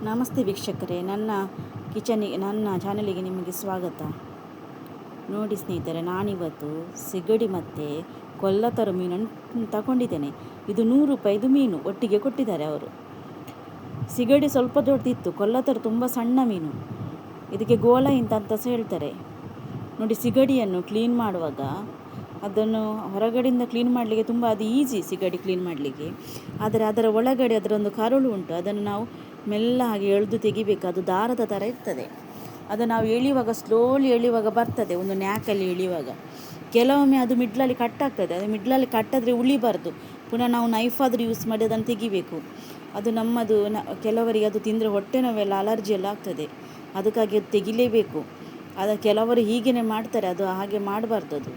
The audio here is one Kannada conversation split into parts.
ನಮಸ್ತೆ ವೀಕ್ಷಕರೇ, ನನ್ನ ಚಾನಲಿಗೆ ನಿಮಗೆ ಸ್ವಾಗತ. ನೋಡಿ ಸ್ನೇಹಿತರೆ, ನಾನಿವತ್ತು ಸಿಗಡಿ ಮತ್ತು ಕೊಲ್ಲತರ ಮೀನನ್ನು ತಗೊಂಡಿದ್ದೇನೆ. ಇದು 100 ರೂಪಾಯಿದು ಮೀನು ಒಟ್ಟಿಗೆ ಕೊಟ್ಟಿದ್ದಾರೆ ಅವರು. ಸಿಗಡಿ ಸ್ವಲ್ಪ ದೊಡ್ಡದಿತ್ತು, ಕೊಲ್ಲತರ ತುಂಬ ಸಣ್ಣ ಮೀನು. ಇದಕ್ಕೆ ಗೋಲ ಅಂತ ಸಹ ಹೇಳ್ತಾರೆ. ನೋಡಿ, ಸಿಗಡಿಯನ್ನು ಕ್ಲೀನ್ ಮಾಡುವಾಗ ಅದನ್ನು ಹೊರಗಡೆಯಿಂದ ಕ್ಲೀನ್ ಮಾಡಲಿಕ್ಕೆ ತುಂಬ ಅದು ಈಸಿ ಸಿಗಡಿ ಕ್ಲೀನ್ ಮಾಡಲಿಕ್ಕೆ. ಆದರೆ ಅದರ ಒಳಗಡೆ ಅದರೊಂದು ಕರುಳು ಉಂಟು, ಅದನ್ನು ನಾವು ಮೆಲ್ಲ ಹಾಗೆ ಎಳೆದು ತೆಗಿಬೇಕು. ಅದು ದಾರದ ಥರ ಇರ್ತದೆ. ಅದು ನಾವು ಎಳೆಯುವಾಗ ಸ್ಲೋಲಿ ಎಳೆಯುವಾಗ ಬರ್ತದೆ, ಒಂದು ನ್ಯಾಕಲ್ಲಿ ಎಳೆಯುವಾಗ. ಕೆಲವೊಮ್ಮೆ ಅದು ಮಿಡ್ಲಲ್ಲಿ ಕಟ್ಟಾಗ್ತದೆ. ಅದು ಮಿಡ್ಲಲ್ಲಿ ಕಟ್ಟಾದರೆ ಉಳಿಬಾರ್ದು. ಪುನಃ ನಾವು ನೈಫ್ ಆದರೂ ಯೂಸ್ ಮಾಡಿ ಅದನ್ನು ತೆಗಿಬೇಕು. ಅದು ನಮ್ಮದು ಕೆಲವರಿಗೆ ಅದು ತಿಂದರೆ ಹೊಟ್ಟೆ ನೋವೆಲ್ಲ ಅಲರ್ಜಿ ಎಲ್ಲ ಆಗ್ತದೆ. ಅದಕ್ಕಾಗಿ ಅದು ತೆಗಿಲೇಬೇಕು. ಕೆಲವರು ಹೀಗೇ ಮಾಡ್ತಾರೆ, ಅದು ಹಾಗೆ ಮಾಡಬಾರ್ದು. ಅದು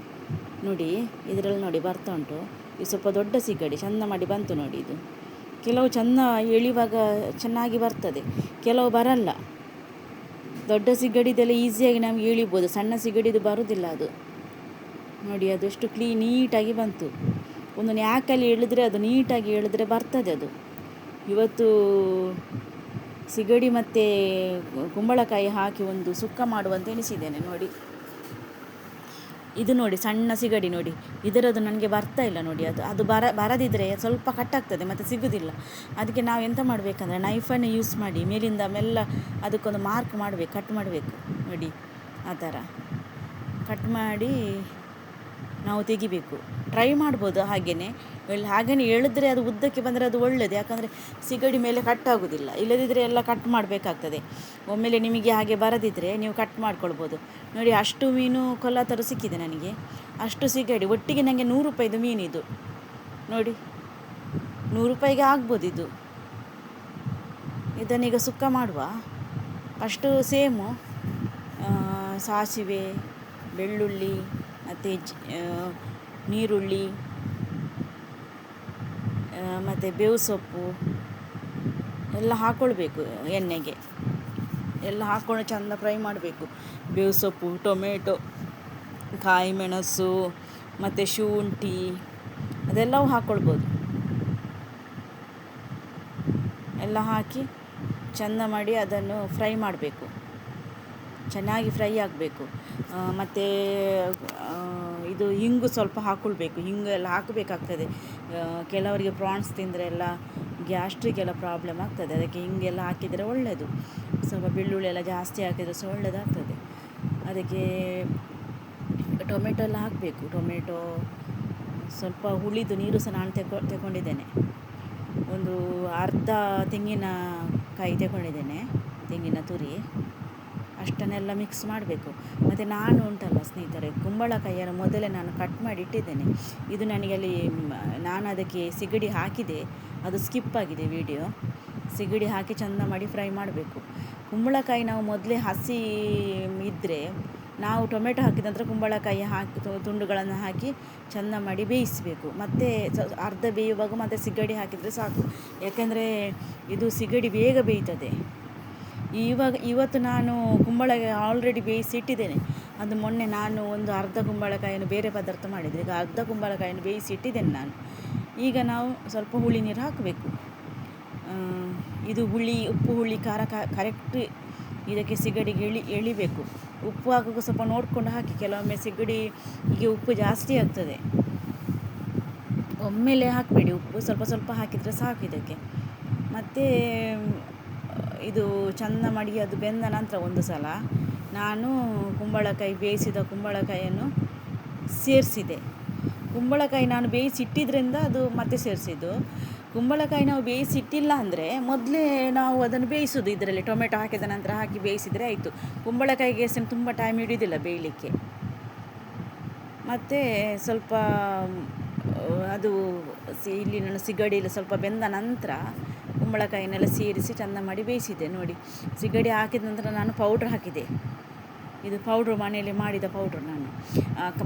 ನೋಡಿ, ಇದರಲ್ಲಿ ನೋಡಿ ಬರ್ತಾ ಉಂಟು. ಇದು ಸ್ವಲ್ಪ ದೊಡ್ಡ ಸಿಗಡಿ, ಚೆಂದ ಮಾಡಿ ಬಂತು ನೋಡಿ. ಇದು ಕೆಲವು ಚೆಂದ ಎಳೆಯುವಾಗ ಚೆನ್ನಾಗಿ ಬರ್ತದೆ, ಕೆಲವು ಬರಲ್ಲ. ದೊಡ್ಡ ಸಿಗಡಿದೆಲ್ಲ ಈಸಿಯಾಗಿ ನಾವು ಎಳಿಬೋದು, ಸಣ್ಣ ಸಿಗಡಿದು ಬರೋದಿಲ್ಲ ಅದು. ನೋಡಿ, ಅದು ಎಷ್ಟು ನೀಟಾಗಿ ಬಂತು. ಒಂದು ನ್ಯಾಕಲ್ಲಿ ಎಳೆದ್ರೆ ಅದು ನೀಟಾಗಿ ಎಳೆದ್ರೆ ಬರ್ತದೆ ಅದು. ಇವತ್ತು ಸಿಗಡಿ ಮತ್ತು ಕುಂಬಳಕಾಯಿ ಹಾಕಿ ಒಂದು ಸುಕ್ಕ ಮಾಡುವಂತ ಎಣಿಸಿದ್ದೇನೆ. ನೋಡಿ, ಇದು ನೋಡಿ ಸಣ್ಣ ಸಿಗಡಿ ನೋಡಿ, ಇದರದ್ದು ನನಗೆ ಬರ್ತಾ ಇಲ್ಲ ನೋಡಿ. ಅದು ಬರದಿದ್ದರೆ ಸ್ವಲ್ಪ ಕಟ್ಟಾಗ್ತದೆ ಮತ್ತು ಸಿಗೋದಿಲ್ಲ. ಅದಕ್ಕೆ ನಾವು ಎಂತ ಮಾಡಬೇಕಂದ್ರೆ ನೈಫನ್ನು ಯೂಸ್ ಮಾಡಿ ಮೇಲಿಂದ ಮೆಲ್ಲ ಅದಕ್ಕೊಂದು ಮಾರ್ಕ್ ಮಾಡಬೇಕು, ಕಟ್ ಮಾಡಬೇಕು. ನೋಡಿ, ಆ ಥರ ಕಟ್ ಮಾಡಿ ನಾವು ತೆಗಿಬೇಕು. ಟ್ರೈ ಮಾಡ್ಬೋದು ಹಾಗೆಯೇ ಎಳೆದ್ರೆ ಅದು ಉದ್ದಕ್ಕೆ ಬಂದರೆ ಅದು ಒಳ್ಳೆಯದು. ಯಾಕಂದರೆ ಸಿಗಡಿ ಮೇಲೆ ಕಟ್ಟಾಗೋದಿಲ್ಲ. ಇಲ್ಲದಿದ್ದರೆ ಎಲ್ಲ ಕಟ್ ಮಾಡಬೇಕಾಗ್ತದೆ. ಒಮ್ಮೆಲೆ ನಿಮಗೆ ಹಾಗೆ ಬರದಿದ್ದರೆ ನೀವು ಕಟ್ ಮಾಡ್ಕೊಳ್ಬೋದು. ನೋಡಿ, ಅಷ್ಟು ಮೀನು ಕೊಲ್ಲತರ ಸಿಕ್ಕಿದೆ ನನಗೆ, ಅಷ್ಟು ಸಿಗಡಿ ಒಟ್ಟಿಗೆ. ನನಗೆ 100 ರೂಪಾಯಿದು ಮೀನಿದು ನೋಡಿ, 100 ರೂಪಾಯಿಗೆ ಆಗ್ಬೋದು ಇದು. ಇದನ್ನೀಗ ಸುಕ್ಕ ಮಾಡುವ. ಅಷ್ಟು ಸೇಮು ಸಾಸಿವೆ, ಬೆಳ್ಳುಳ್ಳಿ ಮತ್ತು ನೀರುಳ್ಳಿ ಮತ್ತು ಬೇವು ಸೊಪ್ಪು ಎಲ್ಲ ಹಾಕ್ಕೊಳ್ಬೇಕು. ಎಣ್ಣೆಗೆ ಎಲ್ಲ ಹಾಕ್ಕೊಂಡು ಚೆಂದ ಫ್ರೈ ಮಾಡಬೇಕು. ಬೇವು ಸೊಪ್ಪು, ಟೊಮೆಟೊ, ಕಾಯಿ ಮೆಣಸು ಮತ್ತು ಶುಂಠಿ ಅದೆಲ್ಲವೂ ಹಾಕ್ಕೊಳ್ಬೋದು. ಎಲ್ಲ ಹಾಕಿ ಚೆಂದ ಮಾಡಿ ಅದನ್ನು ಫ್ರೈ ಮಾಡಬೇಕು. ಚೆನ್ನಾಗಿ ಫ್ರೈ ಆಗಬೇಕು. ಮತ್ತು ಇದು ಹಿಂಗು ಸ್ವಲ್ಪ ಹಾಕ್ಕೊಳ್ಬೇಕು. ಹಿಂಗು ಎಲ್ಲ ಹಾಕಬೇಕಾಗ್ತದೆ. ಕೆಲವರಿಗೆ ಪ್ರಾನ್ಸ್ ತಿಂದರೆ ಎಲ್ಲ ಗ್ಯಾಸ್ಟ್ರಿಕ್ ಎಲ್ಲ ಪ್ರಾಬ್ಲಮ್ ಆಗ್ತದೆ. ಅದಕ್ಕೆ ಹಿಂಗೆಲ್ಲ ಹಾಕಿದರೆ ಒಳ್ಳೆಯದು. ಸ್ವಲ್ಪ ಬೆಳ್ಳುಳ್ಳಿ ಎಲ್ಲ ಜಾಸ್ತಿ ಹಾಕಿದರೆ ಸಹ ಒಳ್ಳೆಯದಾಗ್ತದೆ. ಅದಕ್ಕೆ ಟೊಮೆಟೊ ಎಲ್ಲ ಹಾಕಬೇಕು. ಟೊಮೆಟೊ ಸ್ವಲ್ಪ ಹುಳಿದು ನೀರು ಸಹ ನಾನು ತಗೊಂಡಿದ್ದೇನೆ. ಒಂದು ಅರ್ಧ ತೆಂಗಿನಕಾಯಿ ತಗೊಂಡಿದ್ದೇನೆ, ತೆಂಗಿನ ತುರಿ. ಅಷ್ಟನ್ನೆಲ್ಲ ಮಿಕ್ಸ್ ಮಾಡಬೇಕು. ಮತ್ತು ನಾನು ಉಂಟಲ್ಲ ಸ್ನೇಹಿತರೆ, ಕುಂಬಳಕಾಯಿಯನ್ನು ಮೊದಲೇ ನಾನು ಕಟ್ ಮಾಡಿ ಇಟ್ಟಿದ್ದೇನೆ. ಇದು ನನಗೆ ನಾನು ಅದಕ್ಕೆ ಸಿಗಡಿ ಹಾಕಿದೆ, ಅದು ಸ್ಕಿಪ್ ಆಗಿದೆ ವಿಡಿಯೋ. ಸಿಗಡಿ ಹಾಕಿ ಚೆಂದ ಮಾಡಿ ಫ್ರೈ ಮಾಡಬೇಕು. ಕುಂಬಳಕಾಯಿ ನಾವು ಮೊದಲೇ ಹಸಿ ಇದ್ದರೆ ನಾವು ಟೊಮೆಟೊ ಹಾಕಿದ ನಂತರ ಕುಂಬಳಕಾಯಿ ಹಾಕಿ ತುಂಡುಗಳನ್ನು ಹಾಕಿ ಚೆಂದ ಮಾಡಿ ಬೇಯಿಸಬೇಕು. ಮತ್ತು ಅರ್ಧ ಬೇಯುವಾಗ ಮತ್ತು ಸಿಗಡಿ ಹಾಕಿದರೆ ಸಾಕು. ಯಾಕೆಂದರೆ ಇದು ಸಿಗಡಿ ಬೇಗ ಬೇಯ್ತದೆ. ಇವತ್ತು ನಾನು ಕುಂಬಳಕಾಯಿ ಆಲ್ರೆಡಿ ಬೇಯಿಸಿ ಇಟ್ಟಿದ್ದೇನೆ. ಅದು ಮೊನ್ನೆ ನಾನು ಒಂದು ಅರ್ಧ ಕುಂಬಳಕಾಯಿಯನ್ನು ಬೇರೆ ಪದಾರ್ಥ ಮಾಡಿದರೆ, ಈಗ ಅರ್ಧ ಕುಂಬಳಕಾಯಿಯನ್ನು ಬೇಯಿಸಿ ಇಟ್ಟಿದ್ದೇನೆ ನಾನು. ಈಗ ನಾವು ಸ್ವಲ್ಪ ಹುಳಿ ನೀರು ಹಾಕಬೇಕು. ಇದು ಉಪ್ಪು ಹುಳಿ ಖಾರ ಕರೆಕ್ಟ್ ಇದಕ್ಕೆ ಸಿಗಡಿಗೆ ಎಳಿಬೇಕು. ಉಪ್ಪು ಹಾಕುವಾಗ ಸ್ವಲ್ಪ ನೋಡಿಕೊಂಡು ಹಾಕಿ. ಕೆಲವೊಮ್ಮೆ ಸಿಗಡಿಗೆ ಉಪ್ಪು ಜಾಸ್ತಿ ಆಗ್ತದೆ. ಒಮ್ಮೆಲೆ ಹಾಕಬೇಡಿ, ಉಪ್ಪು ಸ್ವಲ್ಪ ಸ್ವಲ್ಪ ಹಾಕಿದರೆ ಸಾಕು ಇದಕ್ಕೆ. ಮತ್ತು ಇದು ಚೆಂದ ಮಾಡಿ ಅದು ಬೆಂದ ನಂತರ ಒಂದು ಸಲ ನಾನು ಬೇಯಿಸಿದ ಕುಂಬಳಕಾಯಿಯನ್ನು ಸೇರಿಸಿದೆ. ಕುಂಬಳಕಾಯಿ ನಾನು ಬೇಯಿಸಿಟ್ಟಿದ್ದರಿಂದ ಅದು ಮತ್ತೆ ಸೇರಿಸಿದ್ದು. ಕುಂಬಳಕಾಯಿ ನಾವು ಬೇಯಿಸಿಟ್ಟಿಲ್ಲ ಅಂದರೆ ಮೊದಲೇ ನಾವು ಅದನ್ನು ಬೇಯಿಸೋದು ಇದರಲ್ಲಿ ಟೊಮೆಟೊ ಹಾಕಿದ ನಂತರ ಹಾಕಿ ಬೇಯಿಸಿದರೆ ಆಯಿತು. ಕುಂಬಳಕಾಯಿಗೆ ತುಂಬ ಟೈಮ್ ಹಿಡಿಯೋದಿಲ್ಲ ಬೇಯಲಿಕ್ಕೆ. ಮತ್ತು ಸ್ವಲ್ಪ ಅದು ಇಲ್ಲಿ ನಾನು ಸಿಗಡಿಯಲ್ಲಿ ಸ್ವಲ್ಪ ಬೆಂದ ನಂತರ ಕುಂಬಳಕಾಯಿನೆಲ್ಲ ಸೇರಿಸಿ ಚೆಂದ ಮಾಡಿ ಬೇಯಿಸಿದೆ. ನೋಡಿ, ಸಿಗಡಿ ಹಾಕಿದ ನಂತರ ನಾನು ಪೌಡ್ರ್ ಹಾಕಿದೆ. ಇದು ಪೌಡ್ರು ಮನೆಯಲ್ಲೇ ಮಾಡಿದ ಪೌಡ್ರು. ನಾನು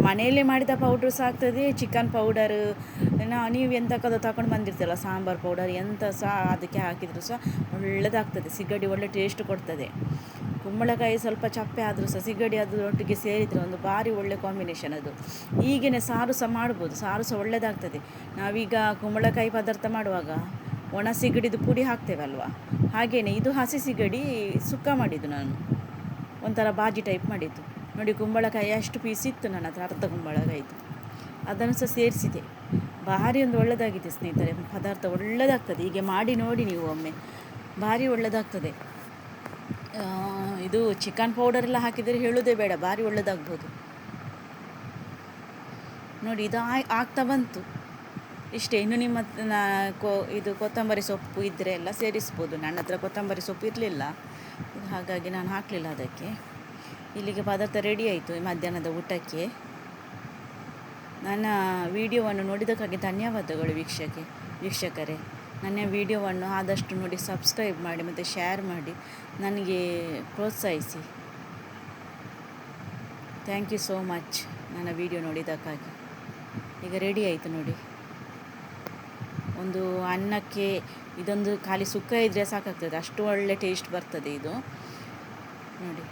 ಮನೆಯಲ್ಲೇ ಮಾಡಿದ ಪೌಡ್ರು ಸಹ ಆಗ್ತದೆ, ಚಿಕನ್ ಪೌಡರ್ ನೀವು ಎಂತಕ್ಕದ್ದು ತಗೊಂಡು ಬಂದಿರ್ತೀರಲ್ಲ, ಸಾಂಬಾರು ಪೌಡರ್ ಎಂತ ಸಹ ಅದಕ್ಕೆ ಹಾಕಿದರೂ ಸಹ ಒಳ್ಳೆಯದಾಗ್ತದೆ. ಸಿಗಡಿ ಒಳ್ಳೆ ಟೇಸ್ಟ್ ಕೊಡ್ತದೆ. ಕುಂಬಳಕಾಯಿ ಸ್ವಲ್ಪ ಚಪ್ಪೆ ಆದರೂ ಸಹ ಸಿಗಡಿ ಅದರೊಟ್ಟಿಗೆ ಸೇರಿದರೆ ಒಂದು ಭಾರಿ ಒಳ್ಳೆ ಕಾಂಬಿನೇಷನ್ ಅದು. ಈಗೇನೆ ಸಾರು ಸಹ ಮಾಡ್ಬೋದು, ಸಾರು ಸಹ ಒಳ್ಳೆಯದಾಗ್ತದೆ. ನಾವೀಗ ಕುಂಬಳಕಾಯಿ ಪದಾರ್ಥ ಮಾಡುವಾಗ ಒಣ ಸಿಗಡಿದು ಪುಡಿ ಹಾಕ್ತೇವಲ್ವ, ಹಾಗೆಯೇ ಇದು ಹಸಿ ಸಿಗಡಿ ಸುಕ್ಕ ಮಾಡಿದ್ದು ನಾನು, ಒಂಥರ ಬಾಜಿ ಟೈಪ್ ಮಾಡಿದ್ದು. ನೋಡಿ ಕುಂಬಳಕಾಯಿ ಅಷ್ಟು ಪೀಸ್ ಇತ್ತು ನನ್ನ ಹತ್ರ, ಅರ್ಧ ಕುಂಬಳಕಾಯಿದು, ಅದನ್ನು ಸಹ ಸೇರಿಸಿದೆ. ಭಾರಿ ಒಂದು ಒಳ್ಳೆಯದಾಗಿದೆ ಸ್ನೇಹಿತರೆ, ಪದಾರ್ಥ ಒಳ್ಳೆಯದಾಗ್ತದೆ. ಹೀಗೆ ಮಾಡಿ ನೋಡಿ ನೀವು ಒಮ್ಮೆ, ಭಾರಿ ಒಳ್ಳೆಯದಾಗ್ತದೆ. ಇದು ಚಿಕನ್ ಪೌಡರೆಲ್ಲ ಹಾಕಿದರೆ ಹೇಳೋದೇ ಬೇಡ, ಭಾರಿ ಒಳ್ಳೆಯದಾಗ್ಬೋದು. ನೋಡಿ ಇದು ಆಗ್ತಾ ಬಂತು ಇಷ್ಟೇ. ಇನ್ನು ನಿಮ್ಮ ಇದು ಕೊತ್ತಂಬರಿ ಸೊಪ್ಪು ಇದ್ದರೆ ಎಲ್ಲ ಸೇರಿಸ್ಬೋದು. ನನ್ನ ಹತ್ರ ಕೊತ್ತಂಬರಿ ಸೊಪ್ಪು ಇರಲಿಲ್ಲ, ಹಾಗಾಗಿ ನಾನು ಹಾಕಲಿಲ್ಲ ಅದಕ್ಕೆ. ಇಲ್ಲಿಗೆ ಪದಾರ್ಥ ರೆಡಿ ಆಯಿತು ಮಧ್ಯಾಹ್ನದ ಊಟಕ್ಕೆ. ನನ್ನ ವಿಡಿಯೋವನ್ನು ನೋಡಿದ್ದಕ್ಕಾಗಿ ಧನ್ಯವಾದಗಳು ವೀಕ್ಷಕರೇ. ನನ್ನ ವಿಡಿಯೋವನ್ನು ಆದಷ್ಟು ನೋಡಿ ಸಬ್ಸ್ಕ್ರೈಬ್ ಮಾಡಿ ಮತ್ತು ಶೇರ್ ಮಾಡಿ ನನಗೆ ಪ್ರೋತ್ಸಾಹಿಸಿ. ಥ್ಯಾಂಕ್ ಯು ಸೋ ಮಚ್ ನನ್ನ ವಿಡಿಯೋ ನೋಡಿದ್ದಕ್ಕಾಗಿ. ಈಗ ರೆಡಿ ಆಯಿತು ನೋಡಿ. ಒಂದು ಅನ್ನಕ್ಕೆ ಇದೊಂದು ಖಾಲಿ ಸುಕ್ಕ ಇದ್ದರೆ ಸಾಕಾಗ್ತದೆ, ಅಷ್ಟು ಒಳ್ಳೆ ಟೇಸ್ಟ್ ಬರ್ತದೆ ಇದು ನೋಡಿ.